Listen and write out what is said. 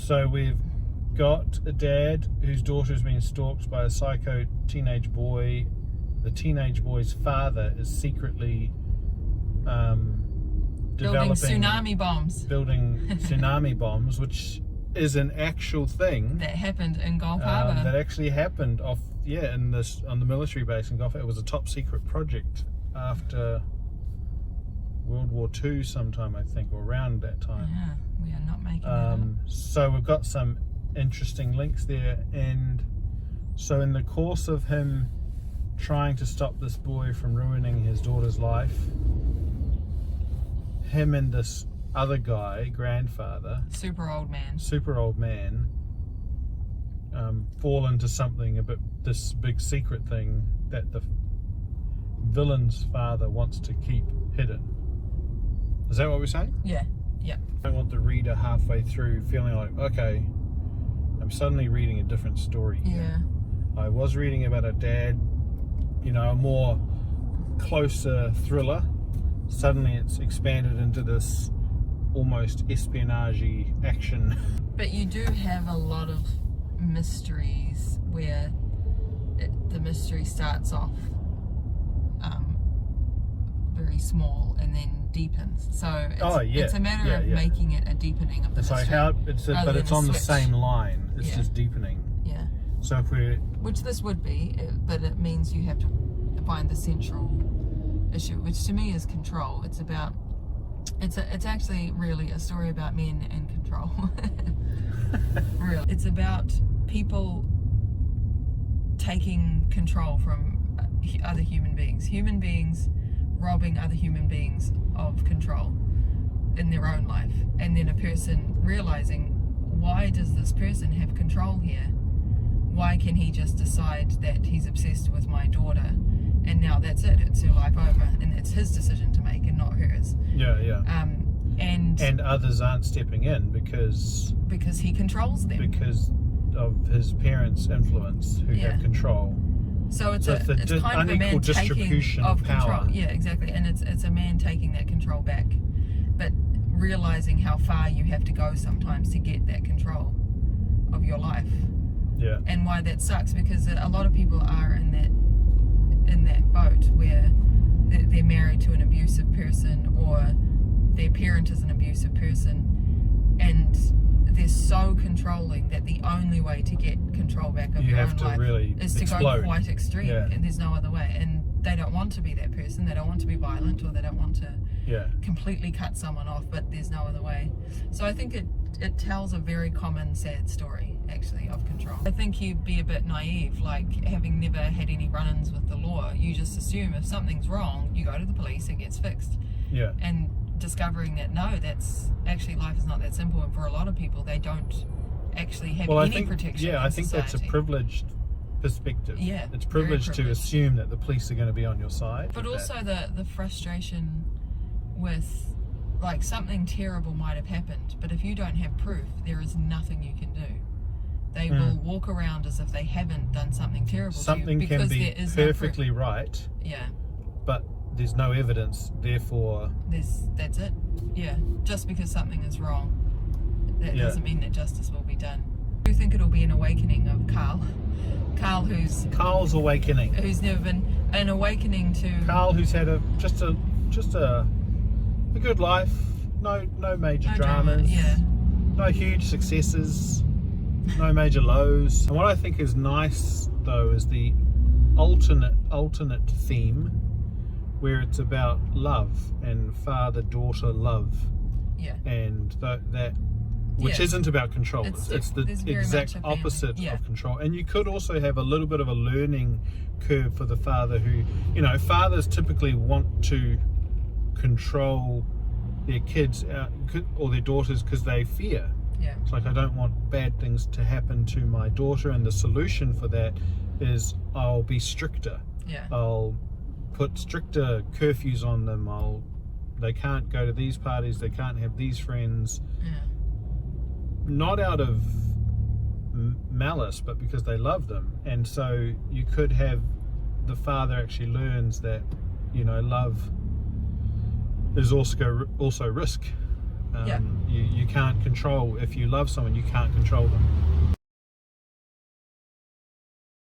So we've got a dad whose daughter's been stalked by a psycho teenage boy. The teenage boy's father is secretly building tsunami bombs, which is an actual thing that happened in Gulf Harbour. That actually happened on the military base in Gulf. It was a top secret project after World War II sometime, I think, or around that time. Yeah, we are not making that up. So we've got some interesting links there, and so in the course of him trying to stop this boy from ruining his daughter's life, him and this other guy, grandfather, super old man, fall into something this big secret thing that the villain's father wants to keep hidden. Is that what we're saying? Yeah. I don't want the reader halfway through feeling like, okay, I'm suddenly reading a different story here. Yeah. I was reading about a dad, a more closer thriller. Suddenly it's expanded into this almost espionage-y action. But you do have a lot of mysteries where the mystery starts off very small and then deepens. So it's a matter of making it a deepening of the mystery. But it's on the same line. It's just deepening. Yeah. So which this would be, but it means you have to find the central issue, which to me is control. It's actually really a story about men and control. Really. It's about people taking control from other human beings robbing other human beings of control in their own life, and then a person realizing, why does this person have control here? Why can he just decide that he's obsessed with my daughter, and now that's it, it's her life over, and it's his decision to make and not hers? And others aren't stepping in because he controls them, because of his parents' influence, who have control. So it's kind of a man taking of power. Control. Yeah, exactly. And it's a man taking that control back, but realizing how far you have to go sometimes to get that control of your life. Yeah. And why that sucks, because a lot of people are in that boat where they're married to an abusive person, or their parent is an abusive person, and they're so controlling that the only way to get control back of your own life is to go quite extreme, and there's no other way. And they don't want to be that person. They don't want to be violent, or they don't want to completely cut someone off, but there's no other way. So I think it tells a very common sad story, actually, of control. I think you'd be a bit naive, like having never had any run-ins with the law. You just assume if something's wrong, you go to the police, it gets fixed. Yeah. And discovering that no, that's actually, life is not that simple, and for a lot of people they don't actually have any protection. I think society. That's a privileged perspective. Yeah, it's privileged to assume that the police are going to be on your side. But also the frustration with, like, something terrible might have happened, but if you don't have proof, there is nothing you can do. They will walk around as if they haven't done something terrible to you, because can be there is perfectly right. Yeah. But there's no evidence, therefore that's it. Yeah. Just because something is wrong, that doesn't mean that justice will be done. I do think it'll be an awakening of Carl, Carl's awakening. Who's never been an awakening to Carl, who's had just a good life, no major dramas, no huge successes, no major lows. And what I think is nice though is the alternate theme, where it's about love and father-daughter love, and that which isn't about control. It's the exact opposite of control. And you could also have a little bit of a learning curve for the father, who, fathers typically want to control their kids or their daughters because they fear. It's like, I don't want bad things to happen to my daughter, and the solution for that is I'll be stricter. I'll put stricter curfews on them. They can't go to these parties, they can't have these friends. Not out of malice, but because they love them. And so you could have the father actually learns that, love is also risk. Yeah. You can't control, if you love someone, you can't control them.